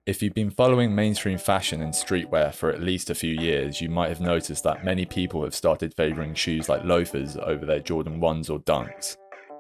If you've been following mainstream fashion and streetwear for at least a few years, you might have noticed that many people have started favouring shoes like loafers over their Jordan 1s or Dunks.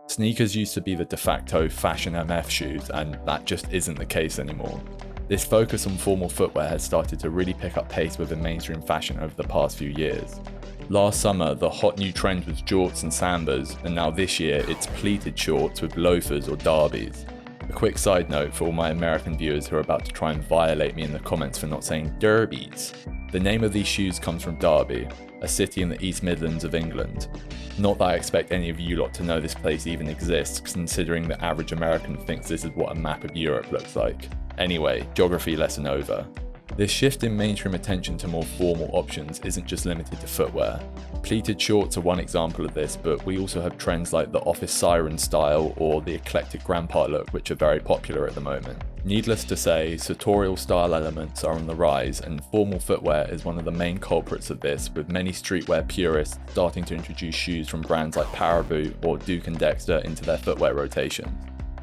Sneakers used to be the de facto fashion MF shoes, and that just isn't the case anymore. This focus on formal footwear has started to really pick up pace within mainstream fashion over the past few years. Last summer, the hot new trend was jorts and sambas, and now this year it's pleated shorts with loafers or darbys. A quick side note for all my American viewers who are about to try and violate me in the comments for not saying derbies. The name of these shoes comes from Derby, a city in the East Midlands of England. Not that I expect any of you lot to know this place even exists, considering the average American thinks this is what a map of Europe looks like. Anyway, geography lesson over. This shift in mainstream attention to more formal options isn't just limited to footwear. Pleated shorts are one example of this, but we also have trends like the office siren style or the eclectic grandpa look, which are very popular at the moment. Needless to say, sartorial style elements are on the rise, and formal footwear is one of the main culprits of this, with many streetwear purists starting to introduce shoes from brands like Paraboot or Duke and Dexter into their footwear rotations.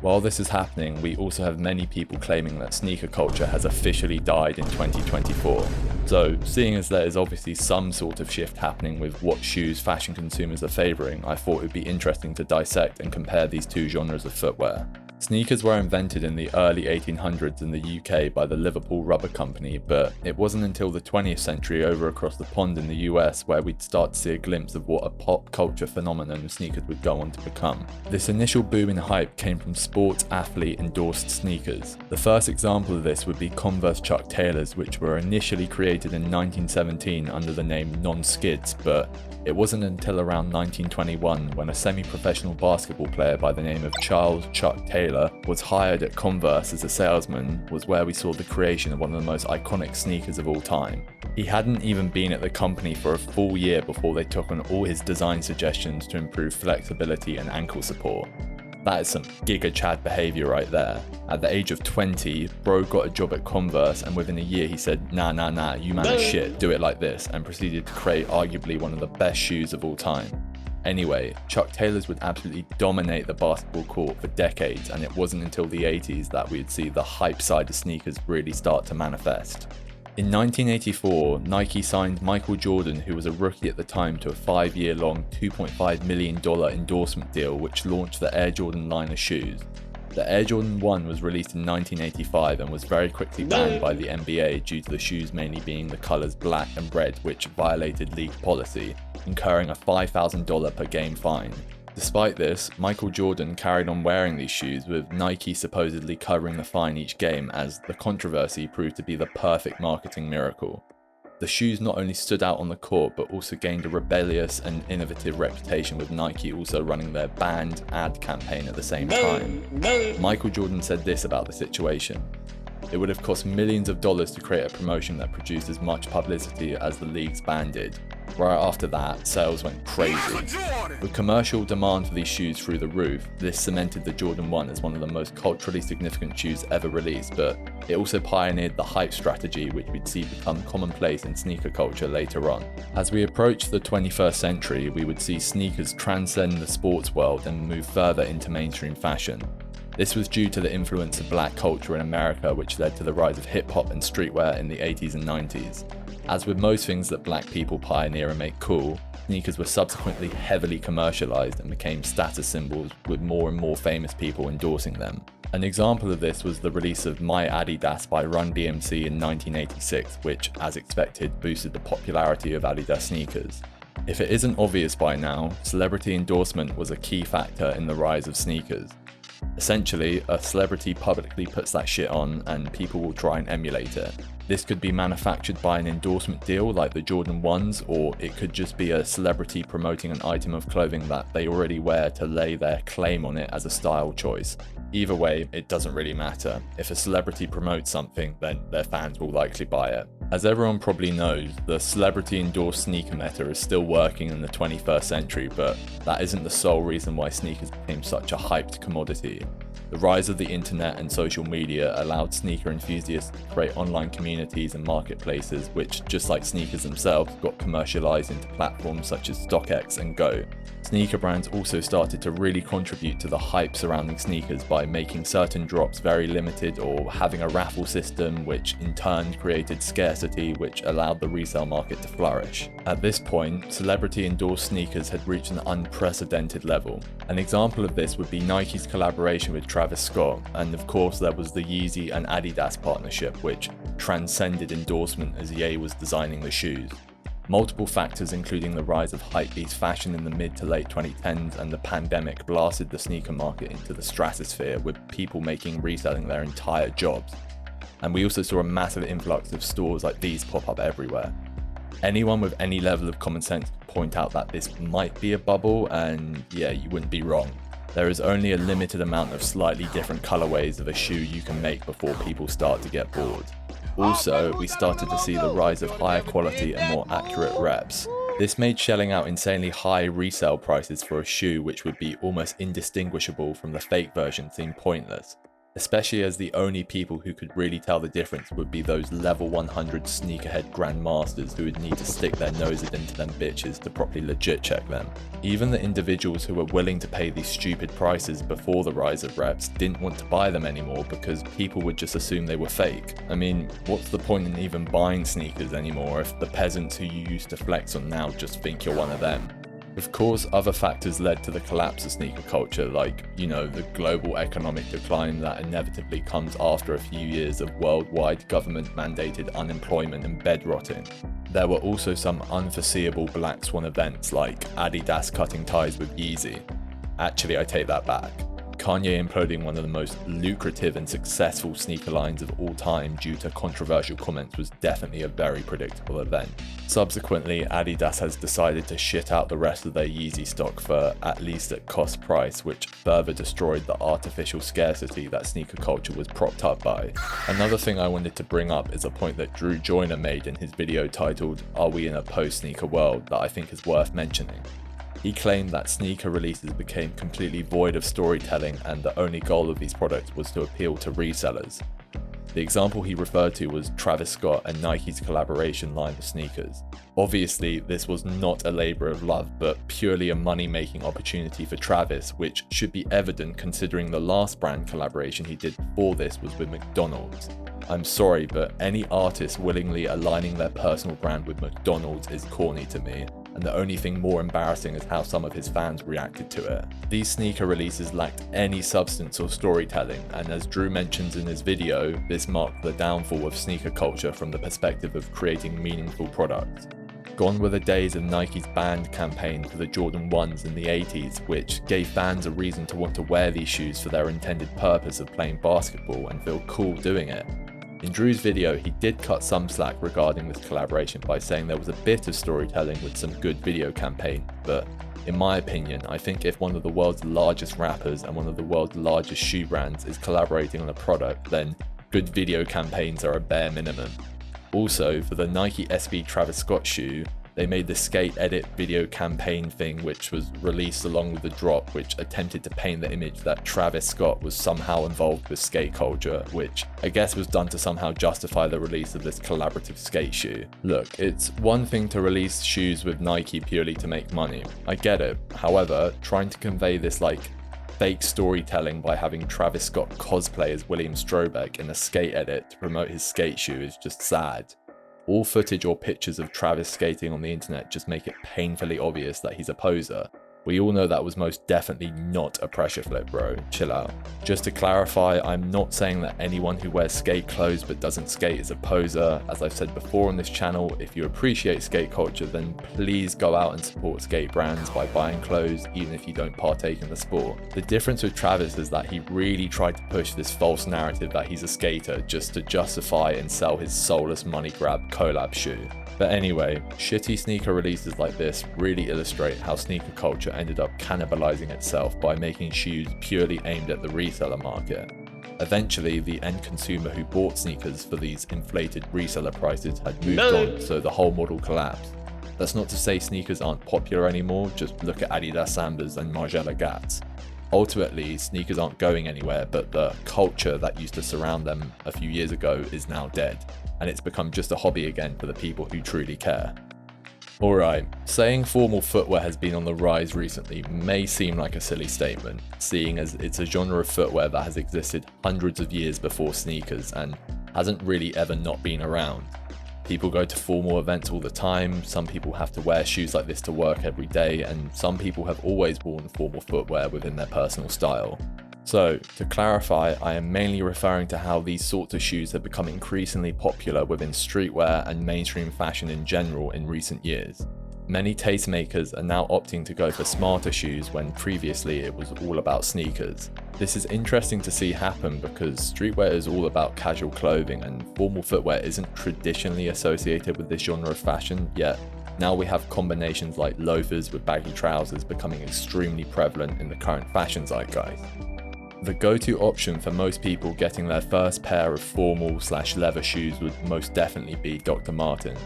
While this is happening, we also have many people claiming that sneaker culture has officially died in 2024. So, seeing as there is obviously some sort of shift happening with what shoes fashion consumers are favouring, I thought it would be interesting to dissect and compare these two genres of footwear. Sneakers were invented in the early 1800s in the UK by the Liverpool Rubber Company, but it wasn't until the 20th century over across the pond in the US where we'd start to see a glimpse of what a pop culture phenomenon sneakers would go on to become. This initial boom in hype came from sports athlete endorsed sneakers. The first example of this would be Converse Chuck Taylors, which were initially created in 1917 under the name Non-Skids, but it wasn't until around 1921 when a semi-professional basketball player by the name of Charles Chuck Taylor was hired at Converse as a salesman was where we saw the creation of one of the most iconic sneakers of all time. He hadn't even been at the company for a full year before they took on all his design suggestions to improve flexibility and ankle support. That is some Giga Chad behaviour right there. At the age of 20, bro got a job at Converse, and within a year he said, nah, you man is shit, do it like this, and proceeded to create arguably one of the best shoes of all time. Anyway, Chuck Taylors would absolutely dominate the basketball court for decades, and it wasn't until the 80s that we'd see the hype side of sneakers really start to manifest. In 1984, Nike signed Michael Jordan, who was a rookie at the time, to a 5-year-long $2.5 million endorsement deal which launched the Air Jordan line of shoes. The Air Jordan 1 was released in 1985 and was very quickly banned by the NBA due to the shoes mainly being the colours black and red, which violated league policy, incurring a $5,000 per game fine. Despite this, Michael Jordan carried on wearing these shoes, with Nike supposedly covering the fine each game, as the controversy proved to be the perfect marketing miracle. The shoes not only stood out on the court but also gained a rebellious and innovative reputation, with Nike also running their banned ad campaign at the same time. Michael Jordan said this about the situation: "It would have cost millions of dollars to create a promotion that produced as much publicity as the league's ban did. Right after that, sales went crazy. With commercial demand for these shoes through the roof, this cemented the Jordan 1 as one of the most culturally significant shoes ever released, but it also pioneered the hype strategy which we'd see become commonplace in sneaker culture later on. As we approach the 21st century, we would see sneakers transcend the sports world and move further into mainstream fashion. This was due to the influence of black culture in America, which led to the rise of hip-hop and streetwear in the 80s and 90s. As with most things that black people pioneer and make cool, sneakers were subsequently heavily commercialized and became status symbols, with more and more famous people endorsing them. An example of this was the release of My Adidas by Run DMC in 1986, which, as expected, boosted the popularity of Adidas sneakers. If it isn't obvious by now, celebrity endorsement was a key factor in the rise of sneakers. Essentially, a celebrity publicly puts that shit on and people will try and emulate it. This could be manufactured by an endorsement deal like the Jordan 1s, or it could just be a celebrity promoting an item of clothing that they already wear to lay their claim on it as a style choice. Either way, it doesn't really matter. If a celebrity promotes something, then their fans will likely buy it. As everyone probably knows, the celebrity endorsed sneaker meta is still working in the 21st century, but that isn't the sole reason why sneakers became such a hyped commodity. The rise of the internet and social media allowed sneaker enthusiasts to create online communities and marketplaces which, just like sneakers themselves, got commercialized into platforms such as StockX and Go. Sneaker brands also started to really contribute to the hype surrounding sneakers by making certain drops very limited or having a raffle system, which in turn created scarcity, which allowed the resale market to flourish. At this point, celebrity-endorsed sneakers had reached an unprecedented level. An example of this would be Nike's collaboration with Travis Scott, and of course there was the Yeezy and Adidas partnership, which transcended endorsement as Ye was designing the shoes. Multiple factors, including the rise of hypebeast fashion in the mid to late 2010s and the pandemic, blasted the sneaker market into the stratosphere, with people making reselling their entire jobs. And we also saw a massive influx of stores like these pop up everywhere. Anyone with any level of common sense could point out that this might be a bubble, and yeah, you wouldn't be wrong. There is only a limited amount of slightly different colorways of a shoe you can make before people start to get bored. Also, we started to see the rise of higher quality and more accurate reps. This made shelling out insanely high resale prices for a shoe which would be almost indistinguishable from the fake version seem pointless, especially as the only people who could really tell the difference would be those level 100 sneakerhead grandmasters who would need to stick their noses into them bitches to properly legit check them. Even the individuals who were willing to pay these stupid prices before the rise of reps didn't want to buy them anymore because people would just assume they were fake. I mean, what's the point in even buying sneakers anymore if the peasants who you used to flex on now just think you're one of them? Of course, other factors led to the collapse of sneaker culture, like, the global economic decline that inevitably comes after a few years of worldwide government-mandated unemployment and bed rotting. There were also some unforeseeable black swan events, like Adidas cutting ties with Yeezy. Actually, I take that back. Kanye imploding one of the most lucrative and successful sneaker lines of all time due to controversial comments was definitely a very predictable event. Subsequently, Adidas has decided to shit out the rest of their Yeezy stock for at least at cost price, which further destroyed the artificial scarcity that sneaker culture was propped up by. Another thing I wanted to bring up is a point that Drew Joyner made in his video titled "Are We in a Post-Sneaker World?" that I think is worth mentioning. He claimed that sneaker releases became completely void of storytelling and the only goal of these products was to appeal to resellers. The example he referred to was Travis Scott and Nike's collaboration line of sneakers. Obviously, this was not a labor of love, but purely a money-making opportunity for Travis, which should be evident considering the last brand collaboration he did before this was with McDonald's. I'm sorry, but any artist willingly aligning their personal brand with McDonald's is corny to me, and the only thing more embarrassing is how some of his fans reacted to it. These sneaker releases lacked any substance or storytelling, and as Drew mentions in his video, this marked the downfall of sneaker culture from the perspective of creating meaningful products. Gone were the days of Nike's banned campaign for the Jordan 1s in the 80s, which gave fans a reason to want to wear these shoes for their intended purpose of playing basketball and feel cool doing it. In Drew's video, he did cut some slack regarding this collaboration by saying there was a bit of storytelling with some good video campaign, but in my opinion, I think if one of the world's largest rappers and one of the world's largest shoe brands is collaborating on a product, then good video campaigns are a bare minimum. Also, for the Nike SB Travis Scott shoe, they made the skate edit video campaign thing, which was released along with the drop, which attempted to paint the image that Travis Scott was somehow involved with skate culture, which I guess was done to somehow justify the release of this collaborative skate shoe. Look, it's one thing to release shoes with Nike purely to make money. I get it. However, trying to convey this fake storytelling by having Travis Scott cosplay as William Strobeck in a skate edit to promote his skate shoe is just sad. All footage or pictures of Travis skating on the internet just make it painfully obvious that he's a poser. We all know that was most definitely not a pressure flip, bro. Chill out. Just to clarify, I'm not saying that anyone who wears skate clothes but doesn't skate is a poser. As I've said before on this channel, if you appreciate skate culture, then please go out and support skate brands by buying clothes, even if you don't partake in the sport. The difference with Travis is that he really tried to push this false narrative that he's a skater just to justify and sell his soulless money grab collab shoe. But anyway, shitty sneaker releases like this really illustrate how sneaker culture ended up cannibalizing itself by making shoes purely aimed at the reseller market. Eventually, the end consumer who bought sneakers for these inflated reseller prices had moved on, so the whole model collapsed. That's not to say sneakers aren't popular anymore, just look at Adidas Sambas and Margiela Tabis. Ultimately, sneakers aren't going anywhere, but the culture that used to surround them a few years ago is now dead, and it's become just a hobby again for the people who truly care. Alright, saying formal footwear has been on the rise recently may seem like a silly statement, seeing as it's a genre of footwear that has existed hundreds of years before sneakers and hasn't really ever not been around. People go to formal events all the time, some people have to wear shoes like this to work every day, and some people have always worn formal footwear within their personal style. So, to clarify, I am mainly referring to how these sorts of shoes have become increasingly popular within streetwear and mainstream fashion in general in recent years. Many tastemakers are now opting to go for smarter shoes when previously it was all about sneakers. This is interesting to see happen because streetwear is all about casual clothing and formal footwear isn't traditionally associated with this genre of fashion, yet now we have combinations like loafers with baggy trousers becoming extremely prevalent in the current fashion zeitgeist. The go-to option for most people getting their first pair of formal/leather shoes would most definitely be Dr. Martens.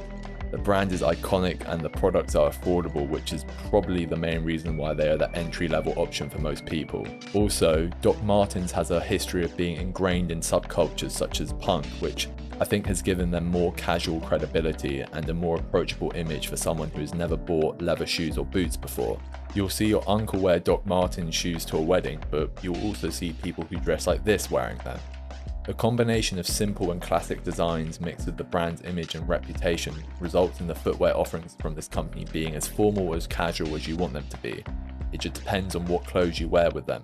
The brand is iconic and the products are affordable, which is probably the main reason why they are the entry-level option for most people. Also, Dr. Martens has a history of being ingrained in subcultures such as punk, which I think has given them more casual credibility and a more approachable image for someone who has never bought leather shoes or boots before. You'll see your uncle wear Doc Martens shoes to a wedding, but you'll also see people who dress like this wearing them. The combination of simple and classic designs mixed with the brand's image and reputation results in the footwear offerings from this company being as formal or as casual as you want them to be. It just depends on what clothes you wear with them.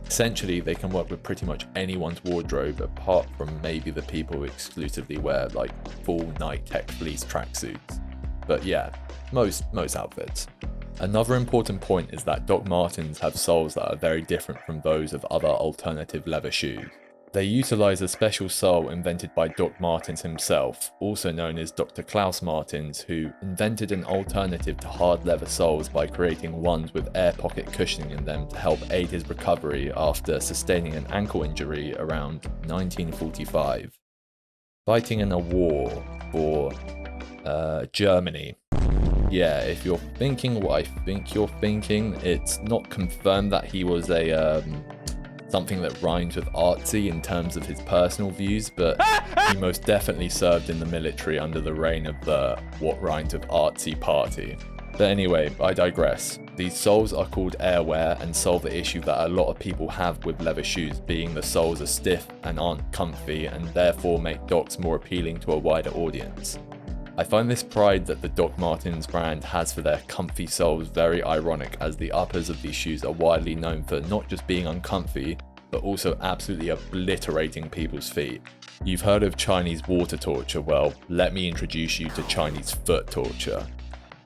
Essentially, they can work with pretty much anyone's wardrobe apart from maybe the people who exclusively wear like full Nike Tech fleece tracksuits. But yeah, most outfits. Another important point is that Doc Martens have soles that are very different from those of other alternative leather shoes. They utilize a special sole invented by Doc Martens himself, also known as Dr. Klaus Martens, who invented an alternative to hard leather soles by creating ones with air pocket cushioning in them to help aid his recovery after sustaining an ankle injury around 1945. Fighting in a war for Germany. Yeah, if you're thinking what I think you're thinking, it's not confirmed that he was a something that rhymes with artsy in terms of his personal views, but he most definitely served in the military under the reign of the what rhymes with artsy party. But anyway, I digress. These soles are called airwear and solve the issue that a lot of people have with leather shoes, being the soles are stiff and aren't comfy and therefore make Docs more appealing to a wider audience. I find this pride that the Doc Martens brand has for their comfy soles very ironic, as the uppers of these shoes are widely known for not just being uncomfy, but also absolutely obliterating people's feet. You've heard of Chinese water torture, well, let me introduce you to Chinese foot torture.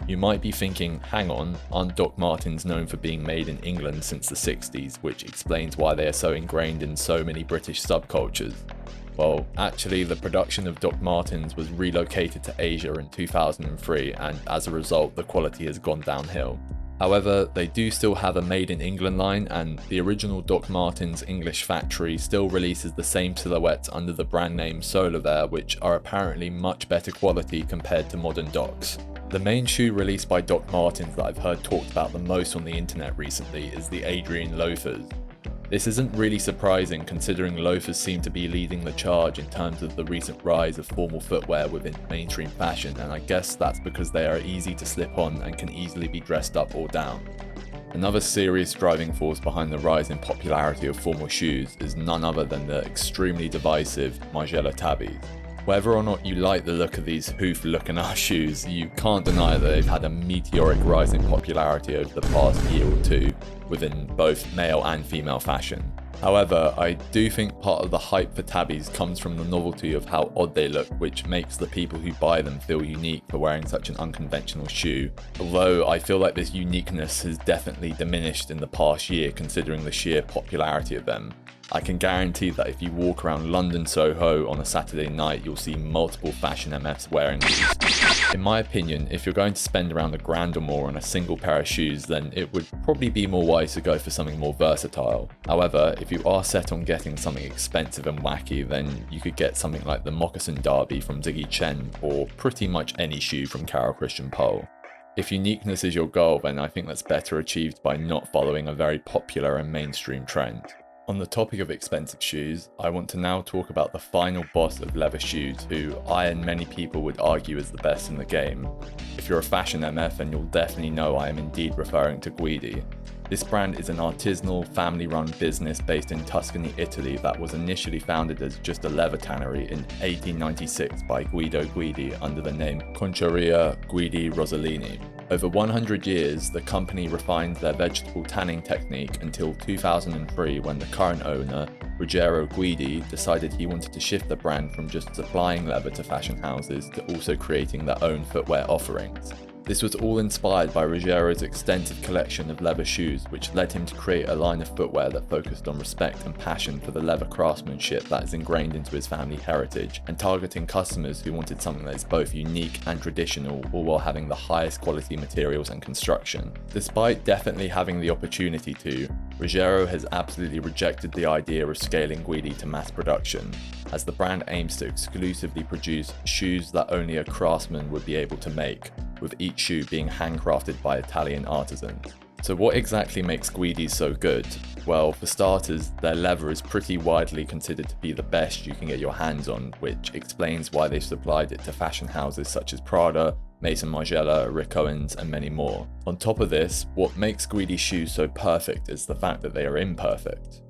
You might be thinking, hang on, aren't Doc Martens known for being made in England since the 60s, which explains why they are so ingrained in so many British subcultures? Well, actually, the production of Doc Martens was relocated to Asia in 2003, and as a result, the quality has gone downhill. However, they do still have a Made in England line, and the original Doc Martens English factory still releases the same silhouettes under the brand name Solaire, which are apparently much better quality compared to modern Docs. The main shoe released by Doc Martens that I've heard talked about the most on the internet recently is the Adrian loafers. This isn't really surprising considering loafers seem to be leading the charge in terms of the recent rise of formal footwear within mainstream fashion, and I guess that's because they are easy to slip on and can easily be dressed up or down. Another serious driving force behind the rise in popularity of formal shoes is none other than the extremely divisive Margiela Tabis. Whether or not you like the look of these hoof-looking-ass shoes, you can't deny that they've had a meteoric rise in popularity over the past year or two within both male and female fashion. However, I do think part of the hype for Tabis comes from the novelty of how odd they look, which makes the people who buy them feel unique for wearing such an unconventional shoe. Although I feel like this uniqueness has definitely diminished in the past year considering the sheer popularity of them. I can guarantee that if you walk around London Soho on a Saturday night, you'll see multiple fashion MFs wearing these. In my opinion, if you're going to spend around $1,000 or more on a single pair of shoes, then it would probably be more wise to go for something more versatile. However, if you are set on getting something expensive and wacky, then you could get something like the Moccasin Derby from Ziggy Chen, or pretty much any shoe from Carol Christian Pole. If uniqueness is your goal, then I think that's better achieved by not following a very popular and mainstream trend. On the topic of expensive shoes, I want to now talk about the final boss of leather shoes, who I and many people would argue is the best in the game. If you're a fashion MF, then you'll definitely know I am indeed referring to Guidi. This brand is an artisanal, family-run business based in Tuscany, Italy that was initially founded as just a leather tannery in 1896 by Guido Guidi under the name Conceria Guidi Rossellini. Over 100 years, the company refined their vegetable tanning technique until 2003, when the current owner, Ruggiero Guidi, decided he wanted to shift the brand from just supplying leather to fashion houses to also creating their own footwear offerings. This was all inspired by Ruggiero's extensive collection of leather shoes, which led him to create a line of footwear that focused on respect and passion for the leather craftsmanship that is ingrained into his family heritage, and targeting customers who wanted something that is both unique and traditional, all while having the highest quality materials and construction. Despite definitely having the opportunity to, Ruggiero has absolutely rejected the idea of scaling Guidi to mass production, as the brand aims to exclusively produce shoes that only a craftsman would be able to make, with each shoe being handcrafted by Italian artisans. So what exactly makes Guidi so good? Well, for starters, their leather is pretty widely considered to be the best you can get your hands on, which explains why they've supplied it to fashion houses such as Prada, Maison Margiela, Rick Owens, and many more. On top of this, what makes Guidi shoes so perfect is the fact that they are imperfect.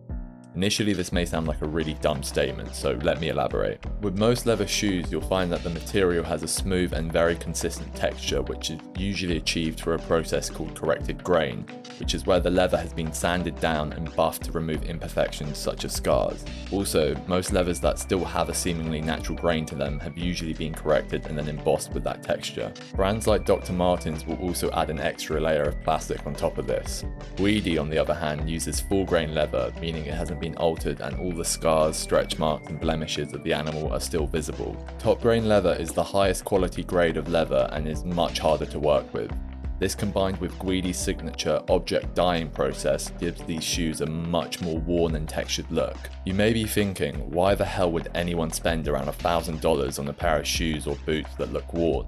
Initially, this may sound like a really dumb statement, so let me elaborate. With most leather shoes, you'll find that the material has a smooth and very consistent texture, which is usually achieved through a process called corrected grain, which is where the leather has been sanded down and buffed to remove imperfections such as scars. Also, most leathers that still have a seemingly natural grain to them have usually been corrected and then embossed with that texture. Brands like Dr. Martens will also add an extra layer of plastic on top of this. Guidi, on the other hand, uses full grain leather, meaning it hasn't been altered and all the scars, stretch marks and blemishes of the animal are still visible. Top grain leather is the highest quality grade of leather and is much harder to work with. This, combined with Guidi's signature object dyeing process, gives these shoes a much more worn and textured look. You may be thinking, why the hell would anyone spend around $1,000 on a pair of shoes or boots that look worn?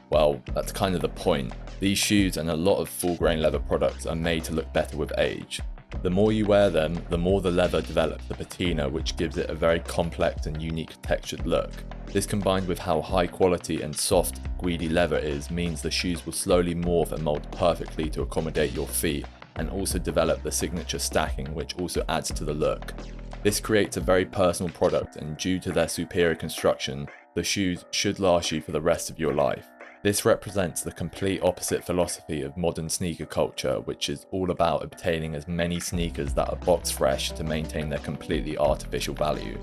Well, that's kind of the point. These shoes and a lot of full grain leather products are made to look better with age. The more you wear them, the more the leather develops the patina, which gives it a very complex and unique textured look. This, combined with how high quality and soft Guidi leather is, means the shoes will slowly morph and mold perfectly to accommodate your feet, and also develop the signature stacking, which also adds to the look. This creates a very personal product, and due to their superior construction, the shoes should last you for the rest of your life. This represents the complete opposite philosophy of modern sneaker culture, which is all about obtaining as many sneakers that are box fresh to maintain their completely artificial value.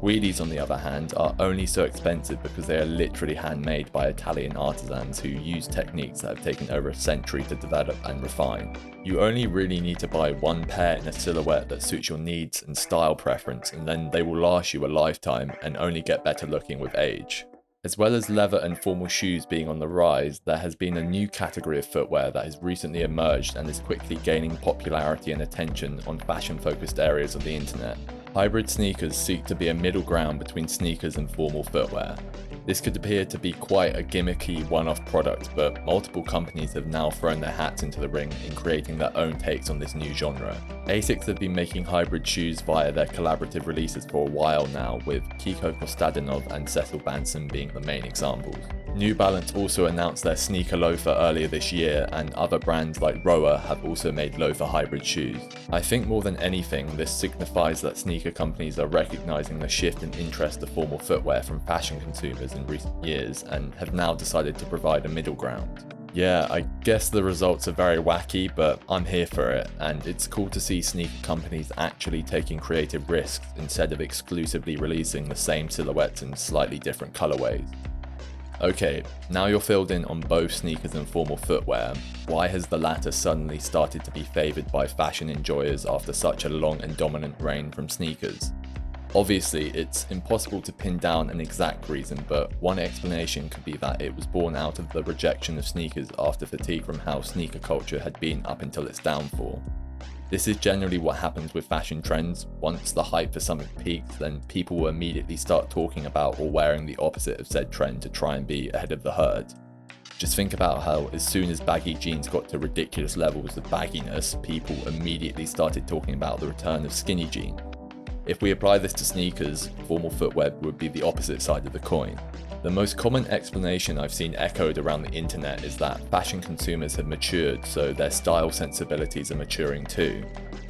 Guidis, on the other hand, are only so expensive because they are literally handmade by Italian artisans who use techniques that have taken over a century to develop and refine. You only really need to buy one pair in a silhouette that suits your needs and style preference, and then they will last you a lifetime and only get better looking with age. As well as leather and formal shoes being on the rise, there has been a new category of footwear that has recently emerged and is quickly gaining popularity and attention on fashion-focused areas of the internet. Hybrid sneakers seek to be a middle ground between sneakers and formal footwear. This could appear to be quite a gimmicky one-off product, but multiple companies have now thrown their hats into the ring in creating their own takes on this new genre. Asics have been making hybrid shoes via their collaborative releases for a while now, with Kiko Kostadinov and Cecil Banson being the main examples. New Balance also announced their sneaker loafer earlier this year, and other brands like Roa have also made loafer hybrid shoes. I think more than anything, this signifies that sneaker companies are recognizing the shift in interest to formal footwear from fashion consumers in recent years, and have now decided to provide a middle ground. Yeah, I guess the results are very wacky, but I'm here for it, and it's cool to see sneaker companies actually taking creative risks instead of exclusively releasing the same silhouettes in slightly different colorways. Okay, now you're filled in on both sneakers and formal footwear. Why has the latter suddenly started to be favoured by fashion enjoyers after such a long and dominant reign from sneakers? Obviously, it's impossible to pin down an exact reason, but one explanation could be that it was born out of the rejection of sneakers after fatigue from how sneaker culture had been up until its downfall. This is generally what happens with fashion trends. Once the hype for something peaks, then people will immediately start talking about or wearing the opposite of said trend to try and be ahead of the herd. Just think about how as soon as baggy jeans got to ridiculous levels of bagginess, people immediately started talking about the return of skinny jeans. If we apply this to sneakers, formal footwear would be the opposite side of the coin. The most common explanation I've seen echoed around the internet is that fashion consumers have matured, so their style sensibilities are maturing too.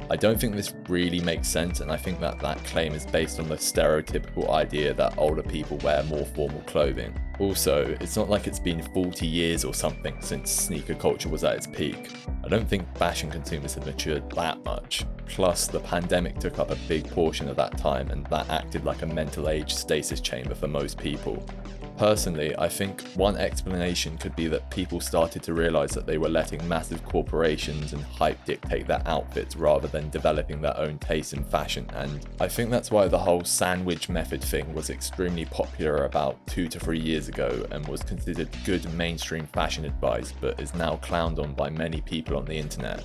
I don't think this really makes sense, and I think that claim is based on the stereotypical idea that older people wear more formal clothing. Also, it's not like it's been 40 years or something since sneaker culture was at its peak. I don't think fashion consumers have matured that much. Plus, the pandemic took up a big portion of that time, and that acted like a mental age stasis chamber for most people. Personally, I think one explanation could be that people started to realize that they were letting massive corporations and hype dictate their outfits rather than developing their own taste in fashion, and I think that's why the whole sandwich method thing was extremely popular about 2 to 3 years ago and was considered good mainstream fashion advice, but is now clowned on by many people on the internet.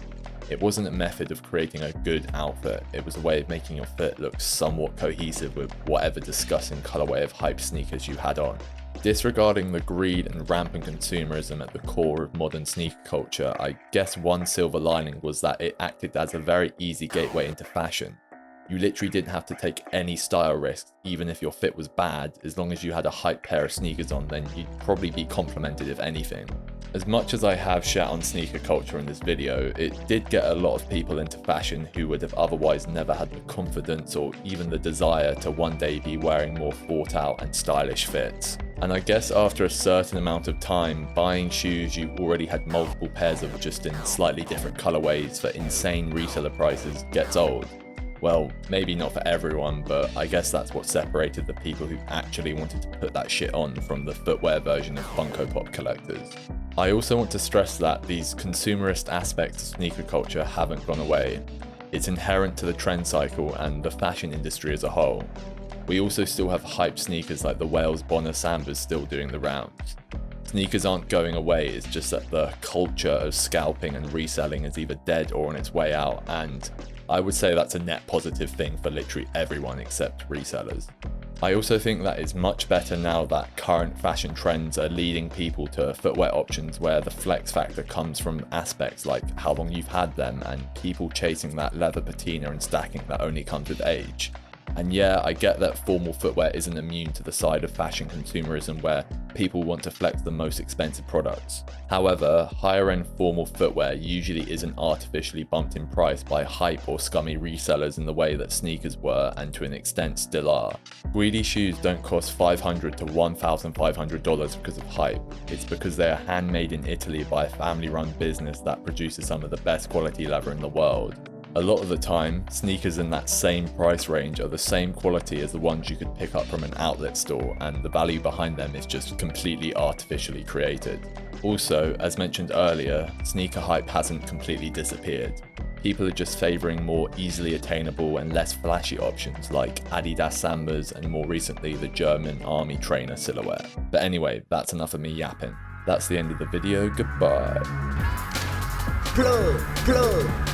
It wasn't a method of creating a good outfit, it was a way of making your fit look somewhat cohesive with whatever disgusting colorway of hype sneakers you had on. Disregarding the greed and rampant consumerism at the core of modern sneaker culture, I guess one silver lining was that it acted as a very easy gateway into fashion. You literally didn't have to take any style risks, even if your fit was bad. As long as you had a hype pair of sneakers on, then you'd probably be complimented if anything. As much as I have shat on sneaker culture in this video, it did get a lot of people into fashion who would have otherwise never had the confidence or even the desire to one day be wearing more thought out and stylish fits. And I guess after a certain amount of time, buying shoes you already had multiple pairs of just in slightly different colorways for insane reseller prices gets old. Well, maybe not for everyone, but I guess that's what separated the people who actually wanted to put that shit on from the footwear version of Funko Pop collectors. I also want to stress that these consumerist aspects of sneaker culture haven't gone away. It's inherent to the trend cycle and the fashion industry as a whole. We also still have hype sneakers like the Wales Bonner Sambas still doing the rounds. Sneakers aren't going away, it's just that the culture of scalping and reselling is either dead or on its way out, and I would say that's a net positive thing for literally everyone except resellers. I also think that it's much better now that current fashion trends are leading people to footwear options where the flex factor comes from aspects like how long you've had them and people chasing that leather patina and stacking that only comes with age. And yeah, I get that formal footwear isn't immune to the side of fashion consumerism where people want to flex the most expensive products. However, higher end formal footwear usually isn't artificially bumped in price by hype or scummy resellers in the way that sneakers were and to an extent still are. Guidi shoes don't cost $500 to $1,500 because of hype. It's because they are handmade in Italy by a family run business that produces some of the best quality leather in the world. A lot of the time, sneakers in that same price range are the same quality as the ones you could pick up from an outlet store, and the value behind them is just completely artificially created. Also, as mentioned earlier, sneaker hype hasn't completely disappeared. People are just favouring more easily attainable and less flashy options like Adidas Sambas and more recently the German army trainer silhouette. But anyway, that's enough of me yapping. That's the end of the video, goodbye. Plug. Plug.